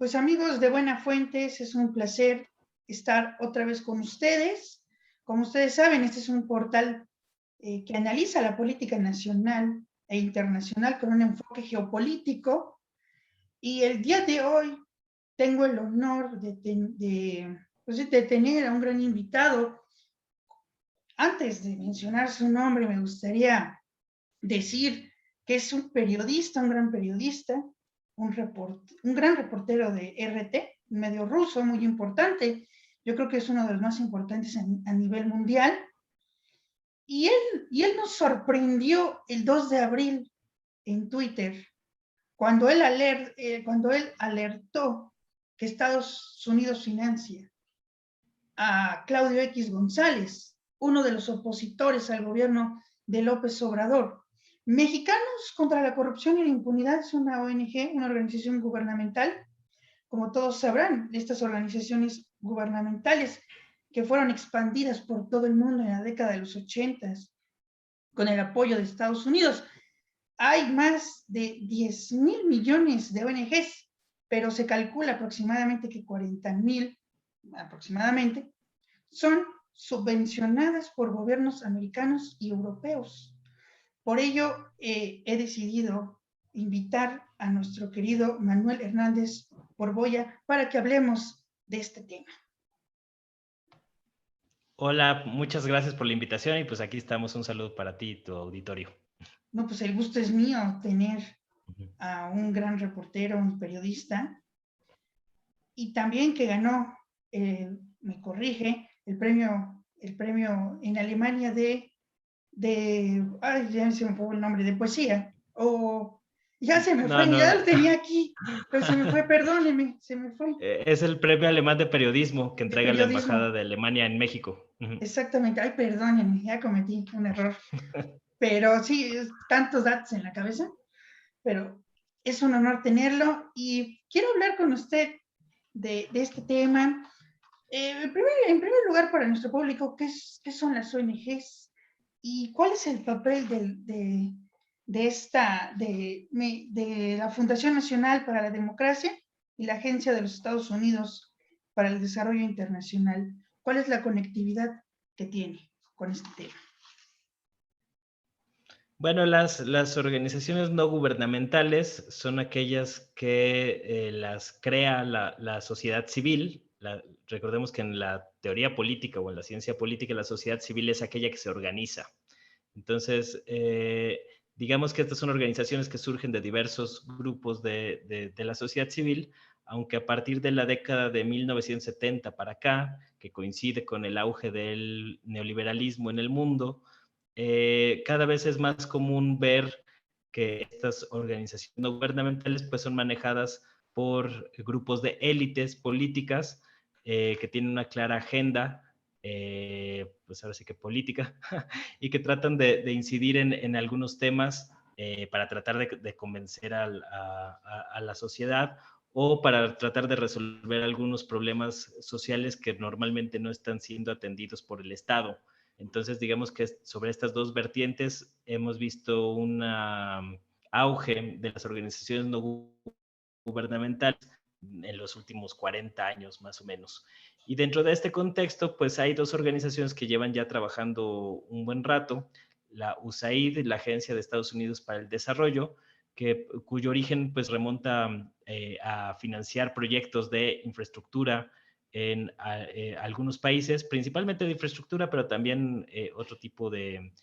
Pues amigos de Buena Fuentes, es un placer estar otra vez con ustedes. Como ustedes saben, este es un portal que analiza la política nacional e internacional con un enfoque geopolítico. Y el día de hoy tengo el honor de tener a un gran invitado. Antes de mencionar su nombre, me gustaría decir que es un periodista, un gran periodista, un gran reportero de RT, un medio ruso muy importante. Yo creo que es uno de los más importantes a nivel mundial. Y él nos sorprendió el 2 de abril en Twitter, cuando él alertó que Estados Unidos financia a Claudio X González, uno de los opositores al gobierno de López Obrador. Mexicanos contra la Corrupción y la Impunidad es una ONG, una organización gubernamental. Como todos sabrán, estas organizaciones gubernamentales que fueron expandidas por todo el mundo en la década de los 80 con el apoyo de Estados Unidos. Hay más de 10,000 millones de ONGs, pero se calcula aproximadamente que 40,000 aproximadamente son subvencionadas por gobiernos americanos y europeos. Por ello, he decidido invitar a nuestro querido Manuel Hernández Borboya para que hablemos de este tema. Hola, muchas gracias por la invitación y pues aquí estamos. Un saludo para ti y tu auditorio. No, pues el gusto es mío tener a un gran reportero, un periodista, y también que ganó, me corrige, el premio en Alemania ay, ya se me fue el nombre, de poesía, o ya se me No, fue, no. ya lo tenía aquí, pero se me fue, perdóneme, se me fue, Es el Premio Alemán de Periodismo que de entrega la Embajada periodismo, de Alemania en México. exactamente, ay, perdóneme, ya cometí un error, pero sí, tantos datos en la cabeza, pero es un honor tenerlo y quiero hablar con usted de este tema. En primer lugar, para nuestro público, ¿qué son las ONGs y cuál es el papel de la Fundación Nacional para la Democracia y la Agencia de los Estados Unidos para el Desarrollo Internacional? ¿Cuál es la conectividad que tiene con este tema? Bueno, las organizaciones no gubernamentales son aquellas que las crea la sociedad civil. Recordemos que en la teoría política o en la ciencia política la sociedad civil es aquella que se organiza. Entonces, digamos que estas son organizaciones que surgen de diversos grupos de la sociedad civil, aunque a partir de la década de 1970 para acá, que coincide con el auge del neoliberalismo en el mundo, cada vez es más común ver que estas organizaciones no gubernamentales pues, son manejadas por grupos de élites políticas que tienen una clara agenda, pues ahora sí que política, y que tratan de incidir en algunos temas para tratar de convencer a la sociedad o para tratar de resolver algunos problemas sociales que normalmente no están siendo atendidos por el Estado. Entonces, digamos que sobre estas dos vertientes hemos visto un auge de las organizaciones no gubernamentales en los últimos 40 años más o menos. Y dentro de este contexto, pues hay dos organizaciones que llevan ya trabajando un buen rato, la USAID, la Agencia de Estados Unidos para el Desarrollo, cuyo origen pues remonta a financiar proyectos de infraestructura en algunos países, principalmente de infraestructura, pero también otro tipo de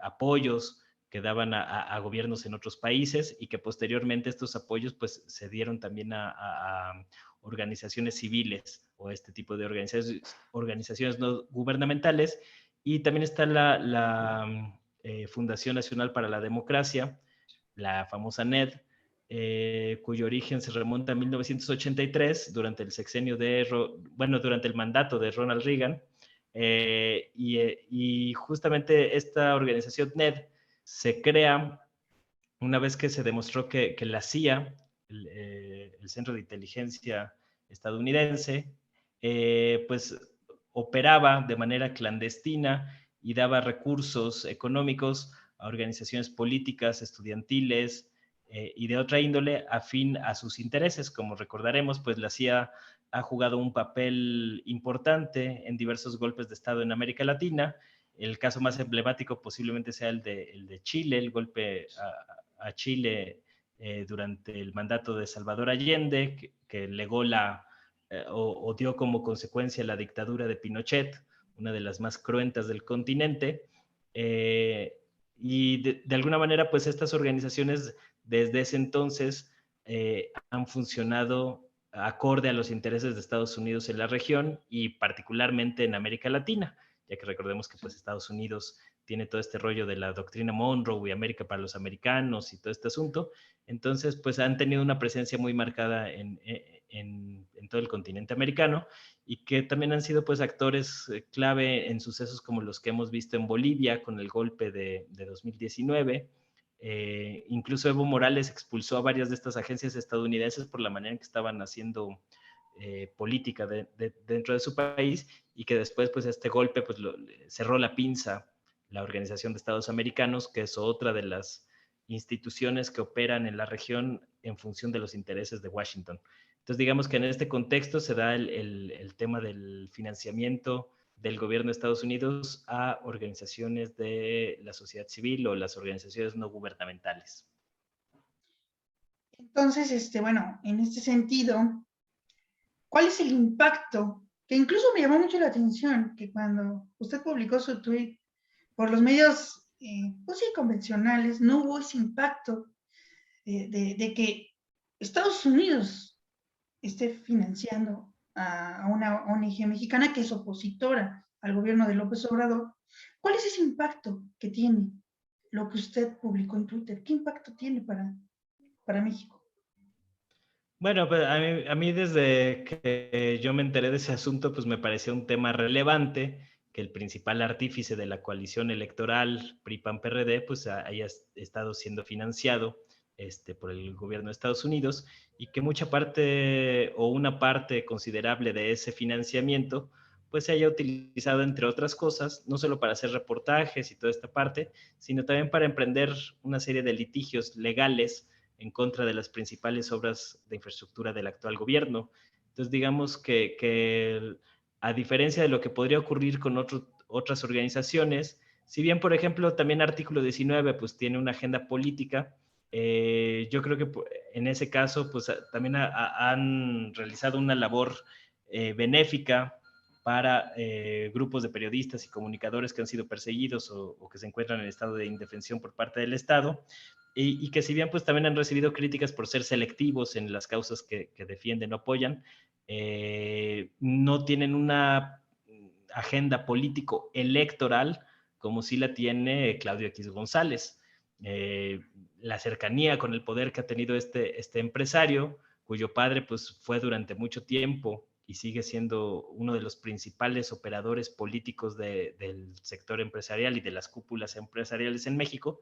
apoyos que daban a gobiernos en otros países y que posteriormente estos apoyos pues se dieron también a organizaciones civiles o este tipo de organizaciones no gubernamentales. Y también está la Fundación Nacional para la Democracia, la famosa NED, cuyo origen se remonta a 1983 durante el sexenio durante el mandato de Ronald Reagan. Y justamente esta organización NED se crea una vez que se demostró que la CIA, el Centro de Inteligencia estadounidense, pues operaba de manera clandestina y daba recursos económicos a organizaciones políticas, estudiantiles, y de otra índole afín a sus intereses. Como recordaremos, pues la CIA ha jugado un papel importante en diversos golpes de Estado en América Latina. El caso más emblemático posiblemente sea el de Chile, el golpe a Chile durante el mandato de Salvador Allende, que legó o dio como consecuencia la dictadura de Pinochet, una de las más cruentas del continente. Y de alguna manera, pues estas organizaciones desde ese entonces han funcionado acorde a los intereses de Estados Unidos en la región y particularmente en América Latina, ya que recordemos que pues Estados Unidos tiene todo este rollo de la doctrina Monroe y América para los americanos y todo este asunto. Entonces, pues han tenido una presencia muy marcada en todo el continente americano y que también han sido pues actores clave en sucesos como los que hemos visto en Bolivia con el golpe de 2019. Incluso Evo Morales expulsó a varias de estas agencias estadounidenses por la manera en que estaban haciendo política dentro de su país y que después pues este golpe pues cerró la pinza la Organización de Estados Americanos, que es otra de las instituciones que operan en la región en función de los intereses de Washington. Entonces, digamos que en este contexto se da el tema del financiamiento del gobierno de Estados Unidos a organizaciones de la sociedad civil o las organizaciones no gubernamentales. Entonces, bueno, en este sentido, ¿cuál es el impacto? Que incluso me llamó mucho la atención que cuando usted publicó su tweet por los medios, pues sí, convencionales, no hubo ese impacto de que Estados Unidos esté financiando a una ONG mexicana que es opositora al gobierno de López Obrador. ¿Cuál es ese impacto que tiene lo que usted publicó en Twitter? ¿Qué impacto tiene para México? Bueno, pues a mí desde que yo me enteré de ese asunto, pues me pareció un tema relevante, que el principal artífice de la coalición electoral PRI-PAN-PRD, pues haya estado siendo financiado por el gobierno de Estados Unidos y que mucha parte o una parte considerable de ese financiamiento, pues se haya utilizado, entre otras cosas, no solo para hacer reportajes y toda esta parte, sino también para emprender una serie de litigios legales en contra de las principales obras de infraestructura del actual gobierno. Entonces, digamos que a diferencia de lo que podría ocurrir con otras organizaciones, si bien, por ejemplo, también Artículo 19 pues tiene una agenda política, yo creo que en ese caso pues también han realizado una labor benéfica para grupos de periodistas y comunicadores que han sido perseguidos o que se encuentran en estado de indefensión por parte del Estado y que si bien pues también han recibido críticas por ser selectivos en las causas que defienden o apoyan, no tienen una agenda político electoral como sí la tiene Claudio X González. La cercanía con el poder que ha tenido este empresario, cuyo padre pues fue durante mucho tiempo y sigue siendo uno de los principales operadores políticos del sector empresarial y de las cúpulas empresariales en México,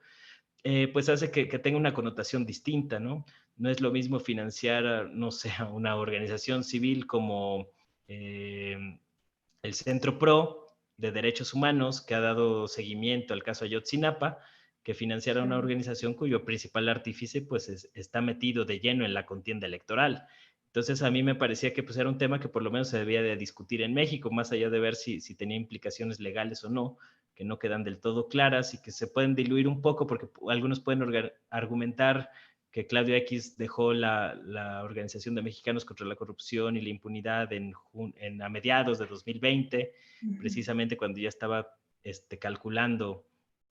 pues hace que tenga una connotación distinta, ¿no? No es lo mismo financiar, no sé, a una organización civil como el Centro PRO de Derechos Humanos, que ha dado seguimiento al caso Ayotzinapa, que financiar a una organización cuyo principal artífice pues está metido de lleno en la contienda electoral. Entonces a mí me parecía que pues, era un tema que por lo menos se debía de discutir en México, más allá de ver si tenía implicaciones legales o no, que no quedan del todo claras y que se pueden diluir un poco porque algunos pueden argumentar que Claudio X dejó la Organización de Mexicanos contra la Corrupción y la Impunidad a mediados de 2020, precisamente cuando ya estaba calculando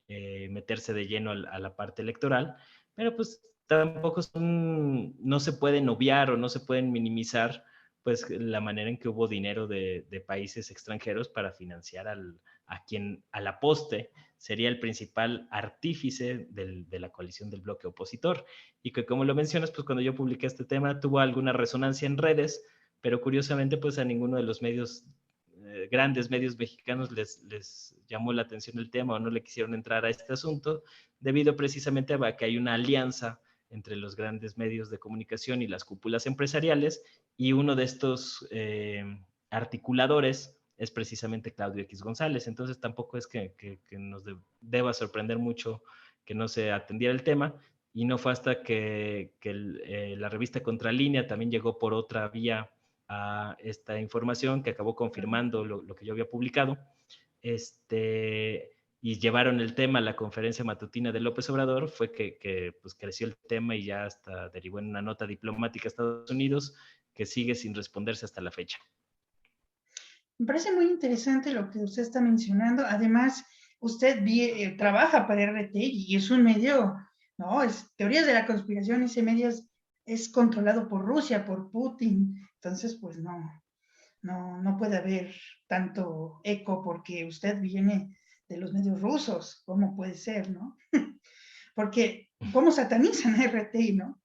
meterse de lleno a la parte electoral, pero pues tampoco no se pueden obviar o no se pueden minimizar pues la manera en que hubo dinero de países extranjeros para financiar a quien a la poste sería el principal artífice de la coalición del bloque opositor. Y que como lo mencionas, pues cuando yo publiqué este tema tuvo alguna resonancia en redes, pero curiosamente pues a ninguno de los medios, grandes medios mexicanos les llamó la atención el tema o no le quisieron entrar a este asunto, debido precisamente a que hay una alianza entre los grandes medios de comunicación y las cúpulas empresariales, y uno de estos articuladores es precisamente Claudio X González. Entonces tampoco es que nos deba sorprender mucho que no se atendiera el tema, y no fue hasta que la revista Contralínea también llegó por otra vía a esta información que acabó confirmando lo que yo había publicado. Y llevaron el tema a la conferencia matutina de López Obrador, fue que pues creció el tema y ya hasta derivó en una nota diplomática a Estados Unidos que sigue sin responderse hasta la fecha. Me parece muy interesante lo que usted está mencionando. Además, usted trabaja para RT y es un medio, ¿no? Es teorías de la conspiración, ese medio es controlado por Rusia, por Putin. Entonces, pues no puede haber tanto eco porque usted viene de los medios rusos. ¿Cómo puede ser, no? Porque, ¿cómo satanizan a RT, no?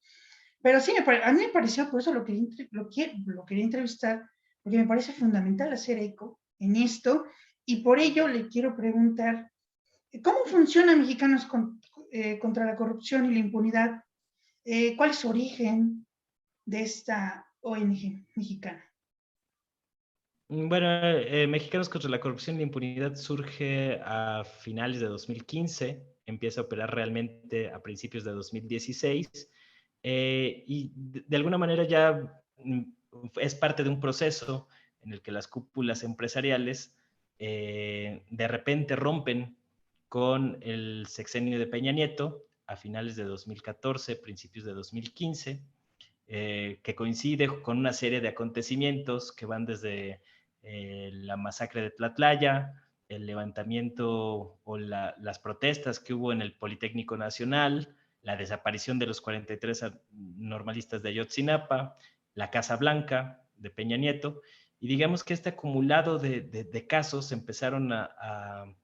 Pero sí, a mí me pareció, por eso lo quería entrevistar, porque me parece fundamental hacer eco en esto, y por ello le quiero preguntar, ¿cómo funciona Mexicanos contra la corrupción y la impunidad? ¿Cuál es su origen de esta ONG mexicana? Bueno, Mexicanos contra la corrupción y la impunidad surge a finales de 2015, empieza a operar realmente a principios de 2016, y de alguna manera ya es parte de un proceso en el que las cúpulas empresariales de repente rompen con el sexenio de Peña Nieto a finales de 2014, principios de 2015, que coincide con una serie de acontecimientos que van desde la masacre de Tlatlaya, el levantamiento o las protestas que hubo en el Politécnico Nacional, la desaparición de los 43 normalistas de Ayotzinapa, la Casa Blanca de Peña Nieto, y digamos que este acumulado de casos empezaron a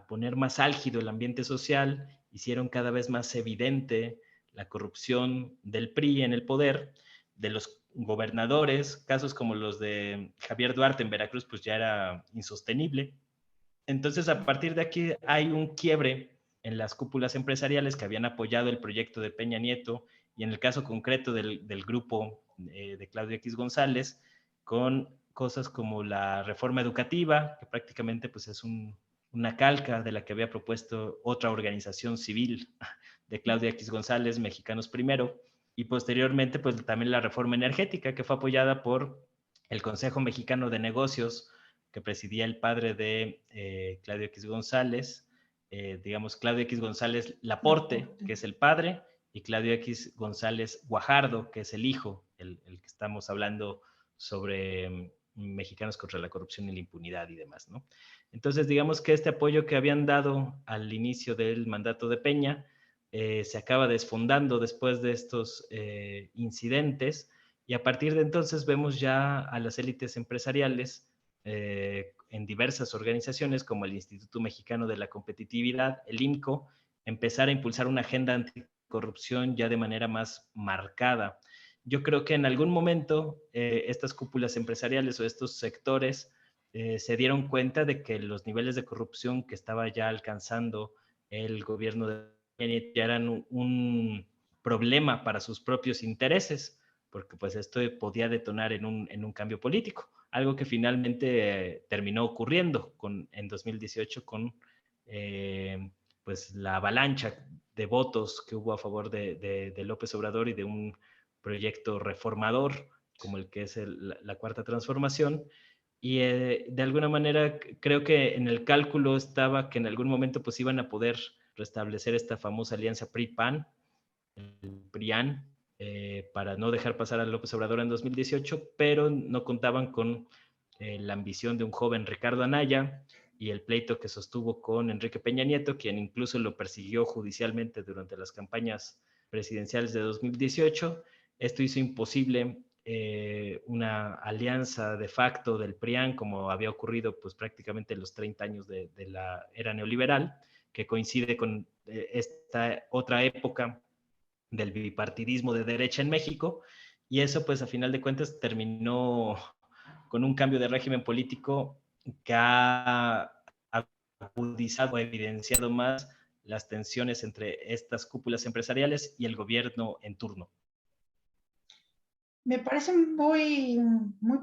poner más álgido el ambiente social, hicieron cada vez más evidente la corrupción del PRI en el poder, de los gobernadores, casos como los de Javier Duarte en Veracruz, pues ya era insostenible. Entonces, a partir de aquí hay un quiebre en las cúpulas empresariales que habían apoyado el proyecto de Peña Nieto y en el caso concreto del grupo de Claudio X González, con cosas como la reforma educativa, que prácticamente pues, es una calca de la que había propuesto otra organización civil de Claudia X González, Mexicanos Primero, y posteriormente pues también la reforma energética que fue apoyada por el Consejo Mexicano de Negocios que presidía el padre de Claudio X González, digamos Claudio X González Laporte, que es el padre, y Claudio X González Guajardo, que es el hijo, el que estamos hablando sobre Mexicanos contra la corrupción y la impunidad y demás, ¿no? Entonces, digamos que este apoyo que habían dado al inicio del mandato de Peña se acaba desfondando después de estos incidentes y a partir de entonces vemos ya a las élites empresariales en diversas organizaciones como el Instituto Mexicano de la Competitividad, el IMCO, empezar a impulsar una agenda anticorrupción ya de manera más marcada. Yo creo que en algún momento estas cúpulas empresariales o estos sectores se dieron cuenta de que los niveles de corrupción que estaba ya alcanzando el gobierno de ya eran un problema para sus propios intereses, porque pues esto podía detonar en un cambio político, algo que finalmente terminó ocurriendo en 2018 con pues la avalancha de votos que hubo a favor de López Obrador y de un proyecto reformador como el que es la Cuarta Transformación. Y de alguna manera creo que en el cálculo estaba que en algún momento pues iban a poder restablecer esta famosa alianza PRI-PAN, el PRIAN, para no dejar pasar a López Obrador en 2018, pero no contaban con la ambición de un joven Ricardo Anaya y el pleito que sostuvo con Enrique Peña Nieto, quien incluso lo persiguió judicialmente durante las campañas presidenciales de 2018. Esto hizo imposible una alianza de facto del PRIAN, como había ocurrido pues prácticamente en los 30 años de la era neoliberal, que coincide con esta otra época del bipartidismo de derecha en México, y eso pues a final de cuentas terminó con un cambio de régimen político que ha agudizado, evidenciado más las tensiones entre estas cúpulas empresariales y el gobierno en turno. Me parece muy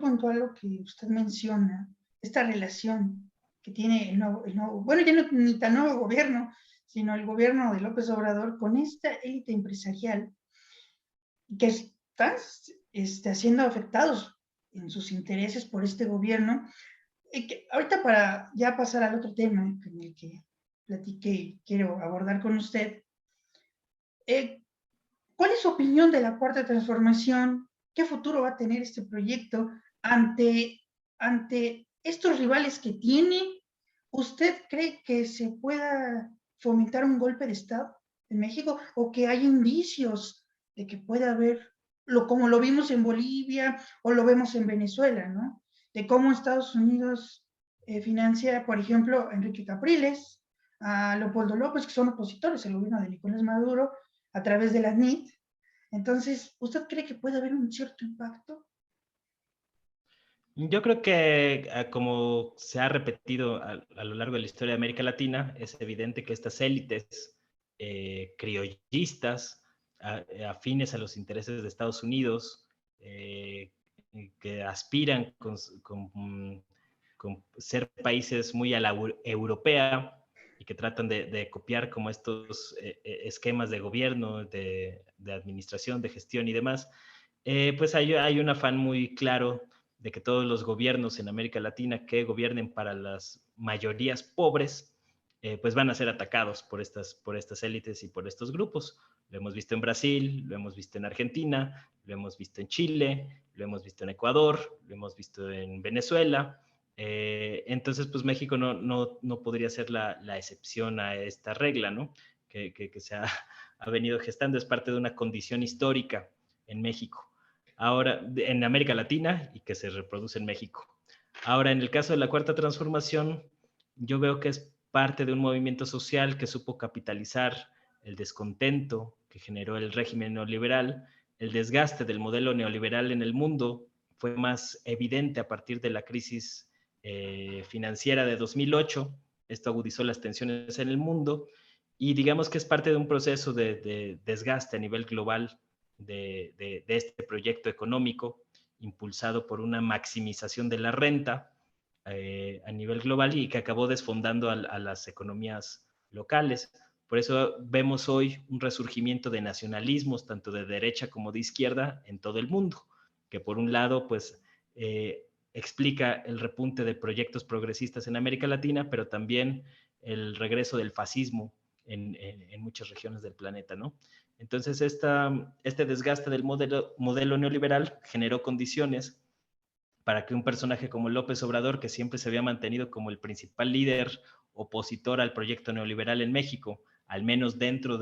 puntual lo que usted menciona, esta relación que tiene el nuevo bueno, ya no ni tan nuevo gobierno, sino el gobierno de López Obrador con esta élite empresarial que están siendo afectados en sus intereses por este gobierno. Y que, ahorita para ya pasar al otro tema en el que platiqué y quiero abordar con usted, ¿cuál es su opinión de la Cuarta Transformación? ¿Qué futuro va a tener este proyecto ante estos rivales que tiene? ¿Usted cree que se pueda fomentar un golpe de Estado en México o que hay indicios de que pueda haber, como lo vimos en Bolivia o lo vemos en Venezuela, ¿no? De cómo Estados Unidos financia, por ejemplo, a Enrique Capriles, a Leopoldo López, que son opositores al gobierno de Nicolás Maduro, a través de la NIT. Entonces, ¿usted cree que puede haber un cierto impacto? Yo creo que, como se ha repetido a lo largo de la historia de América Latina, es evidente que estas élites criollistas, afines a los intereses de Estados Unidos, que aspiran con ser países muy a la europea y que tratan de copiar como estos esquemas de gobierno, de administración, de gestión y demás, pues hay un afán muy claro de que todos los gobiernos en América Latina que gobiernen para las mayorías pobres, pues van a ser atacados por estas élites y por estos grupos. Lo hemos visto en Brasil, lo hemos visto en Argentina, lo hemos visto en Chile, lo hemos visto en Ecuador, lo hemos visto en Venezuela. Entonces, pues México no podría ser la excepción a esta regla, ¿no? Que se ha venido gestando, es parte de una condición histórica en México. Ahora, en América Latina y que se reproduce en México. Ahora, en el caso de la Cuarta Transformación, yo veo que es parte de un movimiento social que supo capitalizar el descontento que generó el régimen neoliberal, el desgaste del modelo neoliberal en el mundo fue más evidente a partir de la crisis financiera de 2008. Esto agudizó las tensiones en el mundo y digamos que es parte de un proceso de desgaste a nivel global de este proyecto económico impulsado por una maximización de la renta a nivel global y que acabó desfondando a las economías locales. Por eso vemos hoy un resurgimiento de nacionalismos, tanto de derecha como de izquierda, en todo el mundo, que por un lado, pues, explica el repunte de proyectos progresistas en América Latina, pero también el regreso del fascismo en muchas regiones del planeta, ¿no? Entonces, este desgaste del modelo neoliberal generó condiciones para que un personaje como López Obrador, que siempre se había mantenido como el principal líder opositor al proyecto neoliberal en México, al menos dentro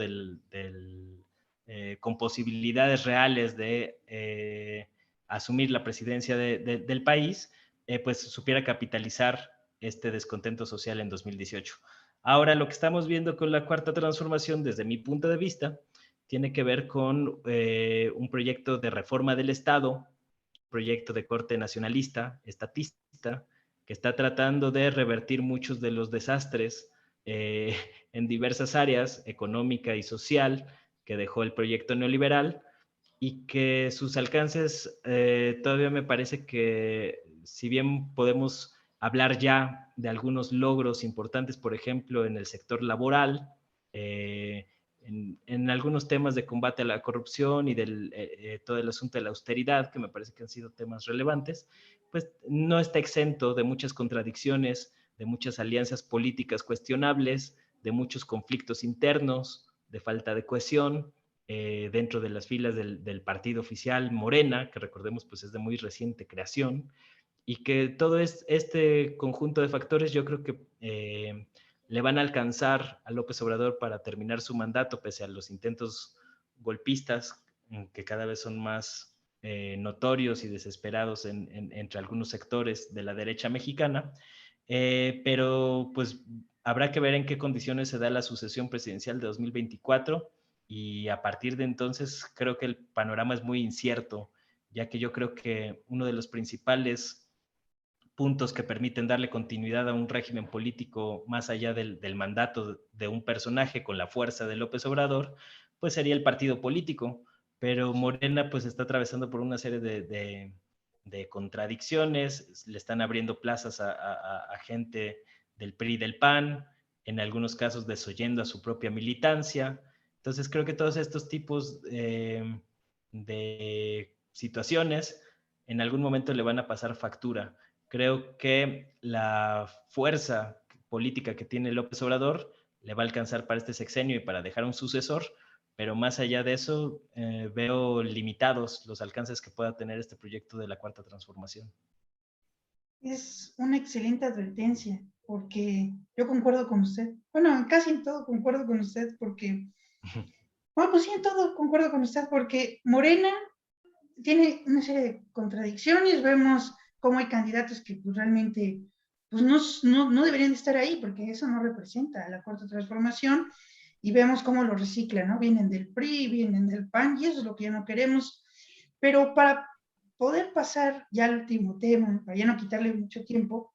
con posibilidades reales de asumir la presidencia del país, pues supiera capitalizar este descontento social en 2018. Ahora, lo que estamos viendo con la Cuarta Transformación, desde mi punto de vista, tiene que ver con un proyecto de reforma del Estado, proyecto de corte nacionalista, estatista, que está tratando de revertir muchos de los desastres en diversas áreas, económica y social, que dejó el proyecto neoliberal y que sus alcances todavía me parece que, si bien podemos hablar ya de algunos logros importantes, por ejemplo, en el sector laboral, en algunos temas de combate a la corrupción y todo el asunto de la austeridad, que me parece que han sido temas relevantes, pues no está exento de muchas contradicciones, de muchas alianzas políticas cuestionables, de muchos conflictos internos, de falta de cohesión dentro de las filas del partido oficial Morena, que recordemos pues es de muy reciente creación, y que todo este conjunto de factores yo creo que le van a alcanzar a López Obrador para terminar su mandato, pese a los intentos golpistas que cada vez son más notorios y desesperados entre algunos sectores de la derecha mexicana, pero pues habrá que ver en qué condiciones se da la sucesión presidencial de 2024 y a partir de entonces creo que el panorama es muy incierto, ya que yo creo que uno de los principales puntos que permiten darle continuidad a un régimen político más allá del mandato de un personaje con la fuerza de López Obrador, pues sería el partido político. Pero Morena pues está atravesando por una serie de contradicciones, le están abriendo plazas a gente del PRI y del PAN, en algunos casos desoyendo a su propia militancia. Entonces creo que todos estos tipos de situaciones en algún momento le van a pasar factura. Creo que la fuerza política que tiene López Obrador le va a alcanzar para este sexenio y para dejar un sucesor, pero más allá de eso, veo limitados los alcances que pueda tener este proyecto de la Cuarta Transformación. Es una excelente advertencia, porque yo concuerdo con usted. Bueno, casi en todo concuerdo con usted, porque, bueno, pues sí, en todo concuerdo con usted, porque Morena tiene una serie de contradicciones. Vemos cómo hay candidatos que pues, realmente pues, no deberían de estar ahí, porque eso no representa la Cuarta Transformación, y vemos cómo lo reciclan, ¿no? Vienen del PRI, vienen del PAN, y eso es lo que ya no queremos. Pero para poder pasar ya al último tema, para ya no quitarle mucho tiempo,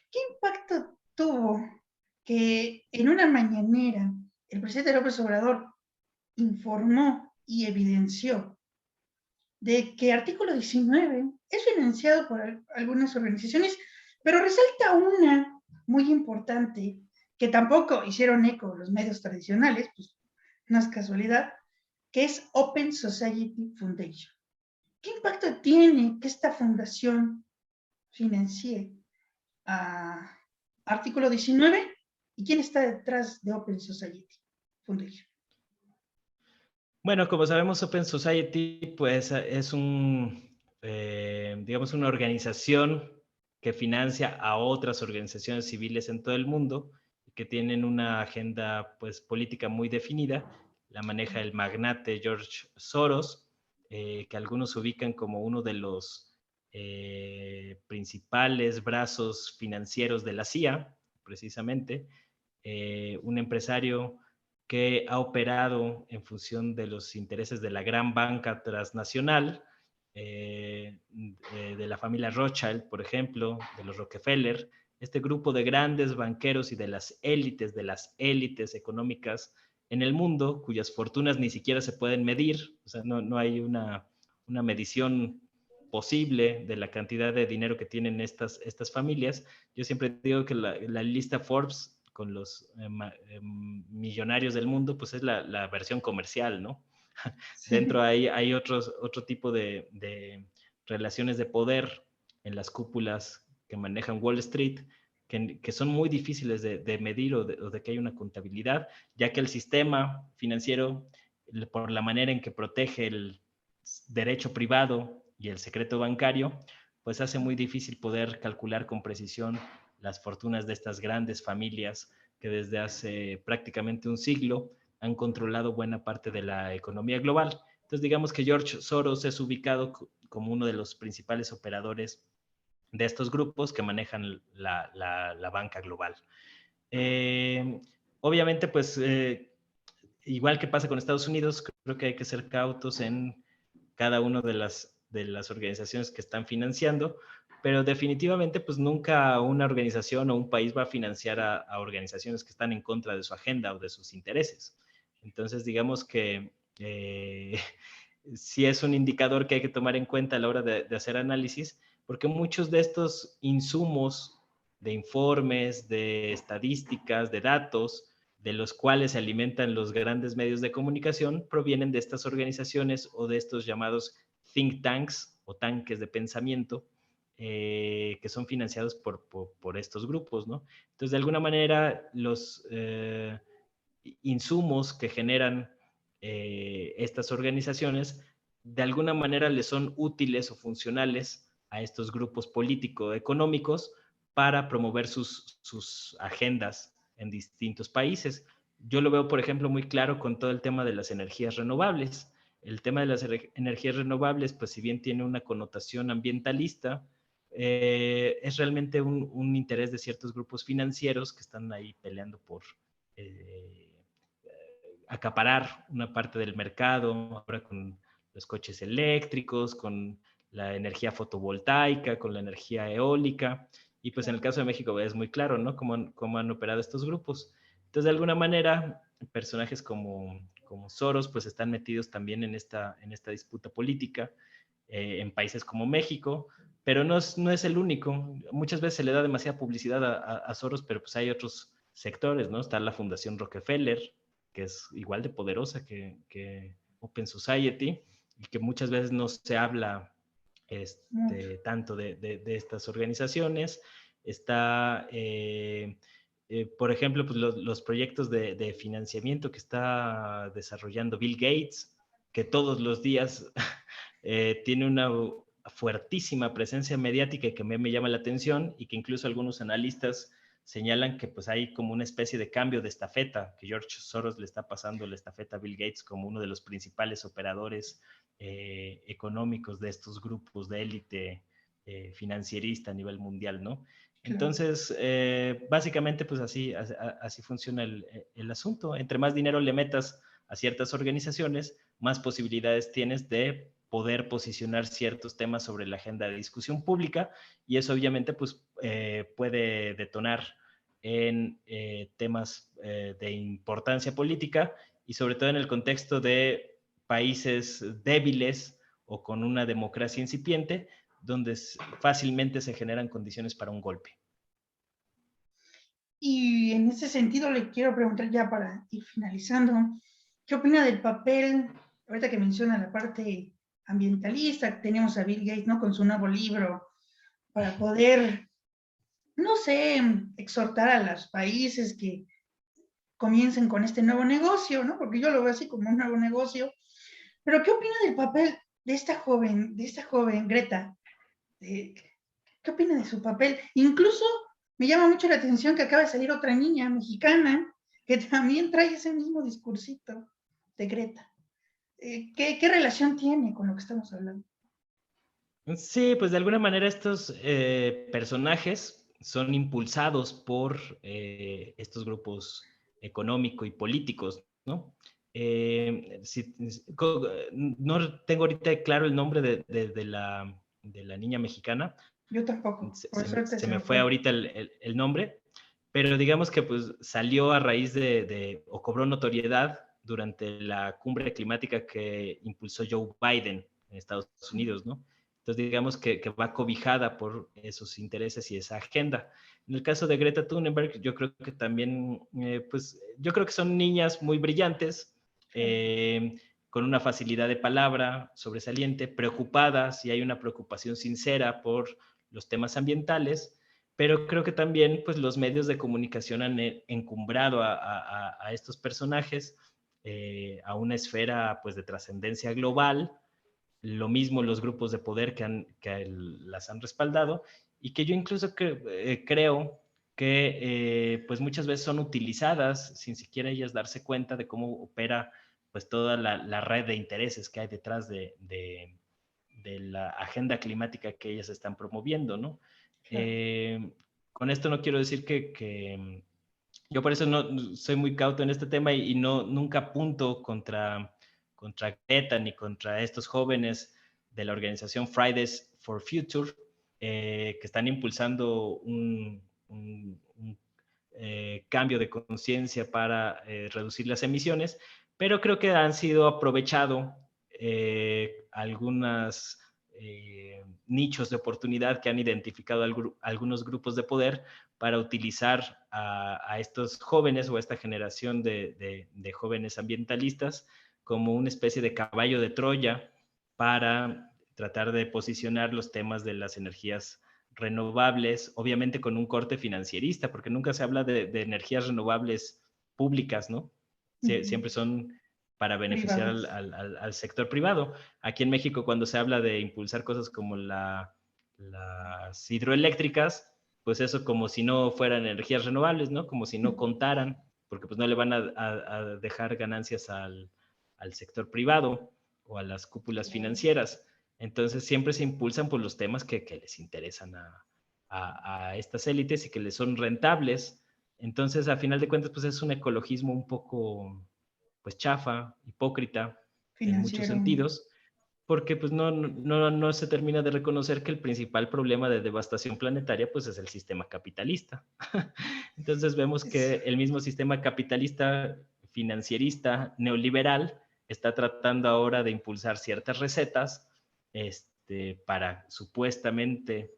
¿qué impacto tuvo que en una mañanera el presidente López Obrador informó y evidenció de que artículo 19 es financiado por algunas organizaciones, pero resalta una muy importante que tampoco hicieron eco los medios tradicionales, pues no es casualidad, que es Open Society Foundation? ¿Qué impacto tiene que esta fundación financie a artículo 19 y quién está detrás de Open Society Foundation? Bueno, como sabemos, Open Society pues, es digamos, una organización que financia a otras organizaciones civiles en todo el mundo, que tienen una agenda pues, política muy definida. La maneja el magnate George Soros, que algunos ubican como uno de los principales brazos financieros de la CIA, precisamente. Un empresario que ha operado en función de los intereses de la gran banca transnacional, de la familia Rothschild, por ejemplo, de los Rockefeller, este grupo de grandes banqueros y de las élites económicas en el mundo, cuyas fortunas ni siquiera se pueden medir, o sea, no hay una medición posible de la cantidad de dinero que tienen estas familias. Yo siempre digo que la lista Forbes con los millonarios del mundo, pues es la versión comercial, ¿no? Sí. Dentro hay otro tipo de relaciones de poder en las cúpulas que manejan Wall Street, que son muy difíciles de medir o de que hay una contabilidad, ya que el sistema financiero, por la manera en que protege el derecho privado y el secreto bancario, pues hace muy difícil poder calcular con precisión las fortunas de estas grandes familias que desde hace prácticamente un siglo han controlado buena parte de la economía global. Entonces, digamos que George Soros es ubicado como uno de los principales operadores de estos grupos que manejan la banca global. Obviamente, pues, igual que pasa con Estados Unidos, creo que hay que ser cautos en cada una de las organizaciones que están financiando, pero definitivamente pues nunca una organización o un país va a financiar a organizaciones que están en contra de su agenda o de sus intereses. Entonces digamos que sí es un indicador que hay que tomar en cuenta a la hora de hacer análisis, porque muchos de estos insumos de informes, de estadísticas, de datos, de los cuales se alimentan los grandes medios de comunicación, provienen de estas organizaciones o de estos llamados think tanks o tanques de pensamiento, que son financiados por estos grupos, ¿no? Entonces, de alguna manera, los insumos que generan estas organizaciones, de alguna manera les son útiles o funcionales a estos grupos político-económicos para promover sus agendas en distintos países. Yo lo veo, por ejemplo, muy claro con todo el tema de las energías renovables. El tema de las energías renovables, pues si bien tiene una connotación ambientalista, es realmente un interés de ciertos grupos financieros que están ahí peleando por acaparar una parte del mercado, ahora con los coches eléctricos, con la energía fotovoltaica, con la energía eólica. Y pues en el caso de México es muy claro, ¿no? Cómo han operado estos grupos. Entonces, de alguna manera, personajes como Soros, pues están metidos también en esta disputa política en países como México, pero no es el único. Muchas veces se le da demasiada publicidad a Soros, pero pues hay otros sectores, ¿no? Está la Fundación Rockefeller, que es igual de poderosa que Open Society, y que muchas veces no se habla tanto de estas organizaciones. Está, por ejemplo, pues los proyectos de financiamiento que está desarrollando Bill Gates, que todos los días tiene una fuertísima presencia mediática y que me llama la atención, y que incluso algunos analistas señalan que pues hay como una especie de cambio de estafeta, que George Soros le está pasando la estafeta a Bill Gates como uno de los principales operadores económicos de estos grupos de élite financierista a nivel mundial, ¿no? Claro. Entonces, básicamente, pues así funciona el asunto. Entre más dinero le metas a ciertas organizaciones, más posibilidades tienes de poder posicionar ciertos temas sobre la agenda de discusión pública, y eso obviamente pues, puede detonar en temas de importancia política, y sobre todo en el contexto de países débiles o con una democracia incipiente, donde fácilmente se generan condiciones para un golpe. Y en ese sentido le quiero preguntar, ya para ir finalizando, ¿qué opina del papel, ahorita que menciona la parte ambientalista? Tenemos a Bill Gates, ¿no? Con su nuevo libro para poder, no sé, exhortar a los países que comiencen con este nuevo negocio, ¿no? Porque yo lo veo así como un nuevo negocio. Pero ¿qué opina del papel de esta joven Greta? ¿Qué opina de su papel? Incluso me llama mucho la atención que acaba de salir otra niña mexicana que también trae ese mismo discursito de Greta. ¿Qué relación tiene con lo que estamos hablando? Sí, pues de alguna manera estos personajes son impulsados por estos grupos económicos y políticos, ¿no? No tengo ahorita claro el nombre de la niña mexicana. Yo tampoco, por suerte Se se me me fue fue. ahorita el nombre, pero digamos que pues salió a raíz o cobró notoriedad durante la cumbre climática que impulsó Joe Biden en Estados Unidos, ¿no? Entonces digamos que va cobijada por esos intereses y esa agenda. En el caso de Greta Thunberg, yo creo que también, pues yo creo que son niñas muy brillantes, con una facilidad de palabra sobresaliente, preocupadas, y hay una preocupación sincera por los temas ambientales, pero creo que también pues, los medios de comunicación han encumbrado a estos personajes a una esfera pues, de trascendencia global. Lo mismo los grupos de poder que las han respaldado, y que yo incluso creo que pues muchas veces son utilizadas sin siquiera ellas darse cuenta de cómo opera pues toda la red de intereses que hay detrás de la agenda climática que ellas están promoviendo, ¿no? Claro. Con esto no quiero decir yo por eso no soy muy cauto en este tema, y nunca apunto contra Greta ni contra estos jóvenes de la organización Fridays for Future, que están impulsando un cambio de conciencia para reducir las emisiones, pero creo que han sido aprovechado algunas nichos de oportunidad que han identificado algunos grupos de poder para utilizar a estos jóvenes o a esta generación de jóvenes ambientalistas como una especie de caballo de Troya para tratar de posicionar los temas de las energías renovables, obviamente con un corte financierista, porque nunca se habla de energías renovables públicas, ¿no? Siempre son para beneficiar Privadas. al sector privado. Aquí en México, cuando se habla de impulsar cosas como las hidroeléctricas, pues eso como si no fueran energías renovables, ¿no? Como si no contaran, porque pues no le van a dejar ganancias al sector privado o a las cúpulas financieras. Entonces siempre se impulsan por los temas que les interesan a estas élites y que les son rentables. Entonces, a final de cuentas, pues es un ecologismo un poco, pues chafa, hipócrita en muchos Financiero. sentidos, porque pues no se termina de reconocer que el principal problema de devastación planetaria pues es el sistema capitalista. Entonces vemos Es, que el mismo sistema capitalista, financierista, neoliberal, está tratando ahora de impulsar ciertas recetas para supuestamente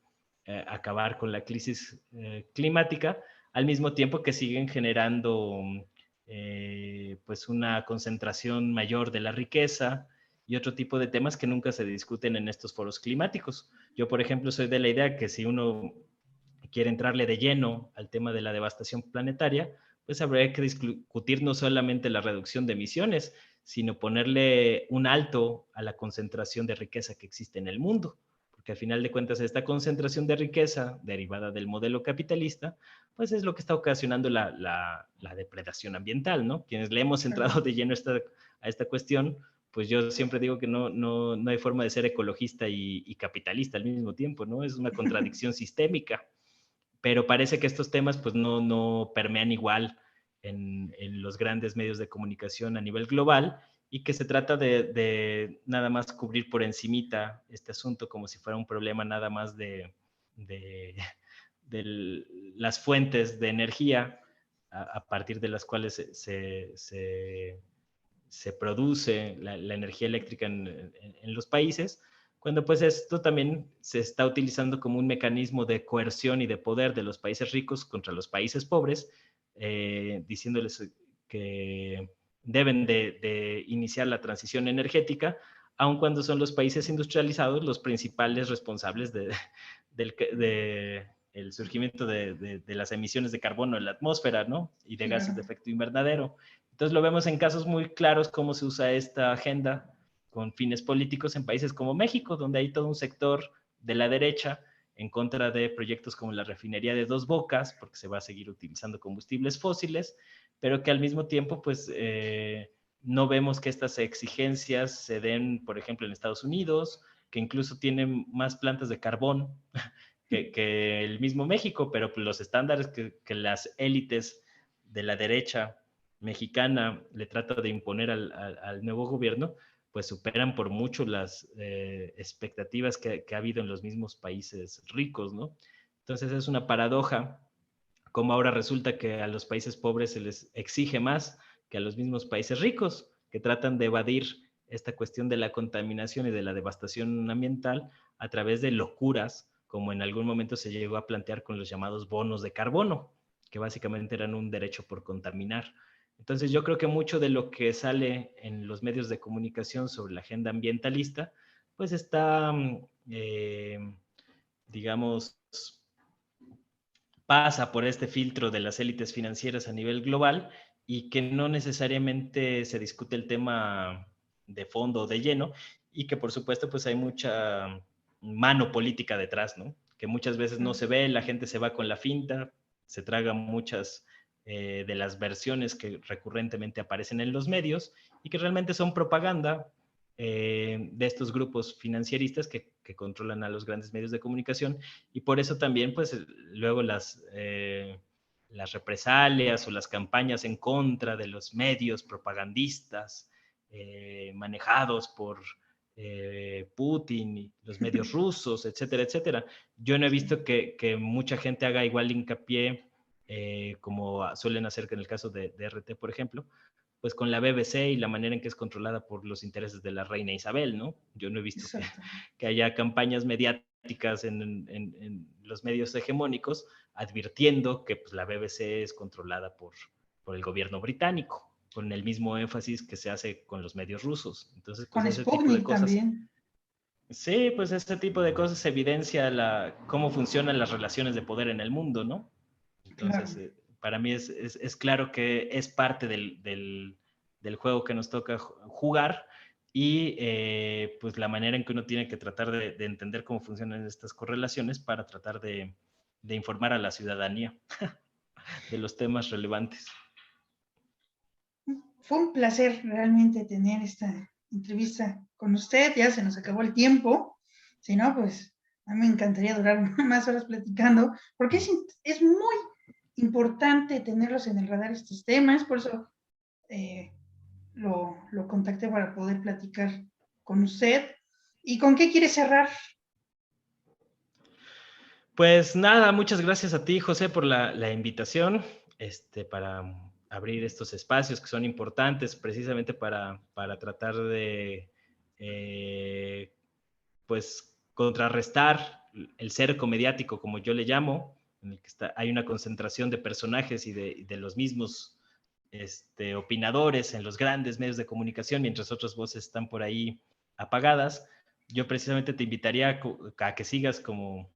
acabar con la crisis climática, al mismo tiempo que siguen generando pues una concentración mayor de la riqueza y otro tipo de temas que nunca se discuten en estos foros climáticos. Yo, por ejemplo, soy de la idea que si uno quiere entrarle de lleno al tema de la devastación planetaria, pues habría que discutir no solamente la reducción de emisiones, sino ponerle un alto a la concentración de riqueza que existe en el mundo. Porque al final de cuentas esta concentración de riqueza derivada del modelo capitalista, pues es lo que está ocasionando la depredación ambiental, ¿no? Quienes le hemos entrado de lleno a esta cuestión, pues yo siempre digo que no hay forma de ser ecologista y capitalista al mismo tiempo, ¿no? Es una contradicción sistémica, pero parece que estos temas pues no permean igual en los grandes medios de comunicación a nivel global y que se trata de nada más cubrir por encimita este asunto como si fuera un problema nada más de, de las fuentes de energía a partir de las cuales se produce la energía eléctrica en los países, cuando pues esto también se está utilizando como un mecanismo de coerción y de poder de los países ricos contra los países pobres, diciéndoles que deben de iniciar la transición energética, aun cuando son los países industrializados los principales responsables el surgimiento de las emisiones de carbono en la atmósfera, ¿no? Y de gases de efecto invernadero. Entonces lo vemos en casos muy claros cómo se usa esta agenda con fines políticos en países como México, donde hay todo un sector de la derecha en contra de proyectos como la refinería de Dos Bocas, porque se va a seguir utilizando combustibles fósiles, pero que al mismo tiempo, pues, no vemos que estas exigencias se den, por ejemplo, en Estados Unidos, que incluso tienen más plantas de carbón que el mismo México, pero los estándares que las élites de la derecha mexicana le trata de imponer al nuevo gobierno, pues superan por mucho las expectativas que ha habido en los mismos países ricos, ¿no? Entonces es una paradoja como ahora resulta que a los países pobres se les exige más que a los mismos países ricos, que tratan de evadir esta cuestión de la contaminación y de la devastación ambiental a través de locuras, como en algún momento se llegó a plantear con los llamados bonos de carbono, que básicamente eran un derecho por contaminar. Entonces yo creo que mucho de lo que sale en los medios de comunicación sobre la agenda ambientalista, pues está, digamos, pasa por este filtro de las élites financieras a nivel global y que no necesariamente se discute el tema de fondo o de lleno y que por supuesto pues hay mucha mano política detrás, ¿no? Que muchas veces no se ve, la gente se va con la finta, se traga muchas de las versiones que recurrentemente aparecen en los medios y que realmente son propaganda de estos grupos financieristas que controlan a los grandes medios de comunicación y por eso también pues luego las represalias o las campañas en contra de los medios propagandistas manejados por Putin y los medios rusos, etcétera, etcétera. Yo no he visto que mucha gente haga igual hincapié como suelen hacer en el caso de RT, por ejemplo, pues con la BBC y la manera en que es controlada por los intereses de la reina Isabel, ¿no? Yo no he visto que haya campañas mediáticas en los medios hegemónicos advirtiendo que pues, la BBC es controlada por el gobierno británico, con el mismo énfasis que se hace con los medios rusos. Entonces, pues Con ese tipo de Sputnik cosas... también. Sí, pues ese tipo de cosas evidencia cómo funcionan las relaciones de poder en el mundo, ¿no? Entonces, Claro. para mí es claro que es parte del juego que nos toca jugar y pues la manera en que uno tiene que tratar de entender cómo funcionan estas correlaciones para tratar de informar a la ciudadanía de los temas relevantes. Fue un placer realmente tener esta entrevista con usted. Ya se nos acabó el tiempo. Si no, pues a mí me encantaría durar más horas platicando, porque es muy importante tenerlos en el radar estos temas. Por eso lo contacté para poder platicar con usted. ¿Y con qué quiere cerrar? Pues nada, muchas gracias a ti, José, por la invitación para abrir estos espacios que son importantes precisamente para tratar de pues contrarrestar el cerco mediático, como yo le llamo, en el que hay una concentración de personajes y de los mismos opinadores en los grandes medios de comunicación, mientras otras voces están por ahí apagadas. Yo precisamente te invitaría a que sigas como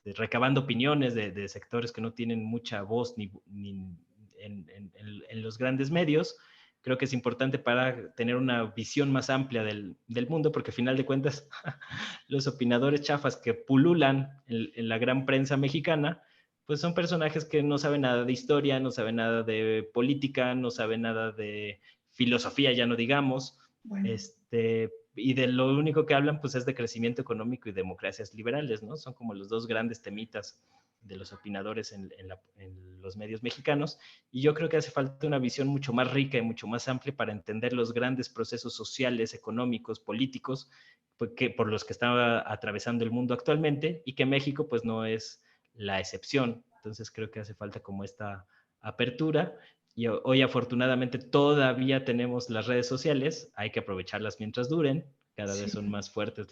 recabando opiniones de sectores que no tienen mucha voz ni en los grandes medios. Creo que es importante para tener una visión más amplia del mundo, porque al final de cuentas los opinadores chafas que pululan en la gran prensa mexicana, pues son personajes que no saben nada de historia, no saben nada de política, no saben nada de filosofía, ya no digamos, Bueno, y de lo único que hablan pues es de crecimiento económico y democracias liberales, ¿no? Son como los dos grandes temitas de los opinadores en los medios mexicanos, y yo creo que hace falta una visión mucho más rica y mucho más amplia para entender los grandes procesos sociales, económicos, políticos, por los que está atravesando el mundo actualmente, y que México pues no es la excepción. Entonces creo que hace falta como esta apertura, y hoy afortunadamente todavía tenemos las redes sociales, hay que aprovecharlas mientras duren, cada vez son más fuertes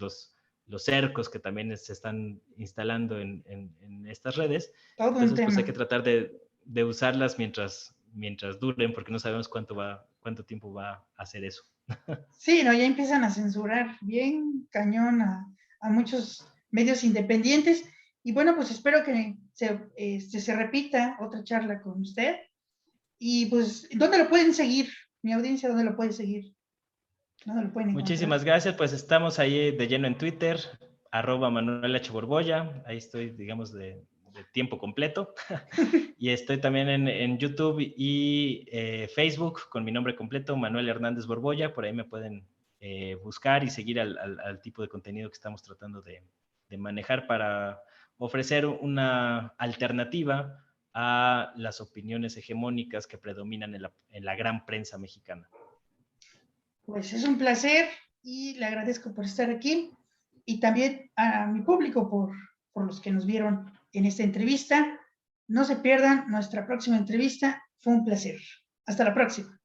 los cercos que también se están instalando en estas redes. Todo un Entonces, pues tema. hay que tratar de usarlas mientras duren, porque no sabemos cuánto tiempo va a hacer eso. Sí, no, ya empiezan a censurar bien cañón a muchos medios independientes. Y bueno, pues espero que se repita otra charla con usted. Y pues, ¿dónde lo pueden seguir? Mi audiencia, ¿dónde lo puede seguir? ¿Dónde lo pueden encontrar? Muchísimas gracias, pues estamos ahí de lleno en Twitter, @Manuel H. Borbolla, ahí estoy, digamos, de tiempo completo. Y estoy también en YouTube y Facebook con mi nombre completo, Manuel Hernández Borbolla. Por ahí me pueden buscar y seguir al tipo de contenido que estamos tratando de manejar para ofrecer una alternativa a las opiniones hegemónicas que predominan en la gran prensa mexicana. Pues es un placer y le agradezco por estar aquí, y también a mi público por los que nos vieron en esta entrevista. No se pierdan nuestra próxima entrevista. Fue un placer. Hasta la próxima.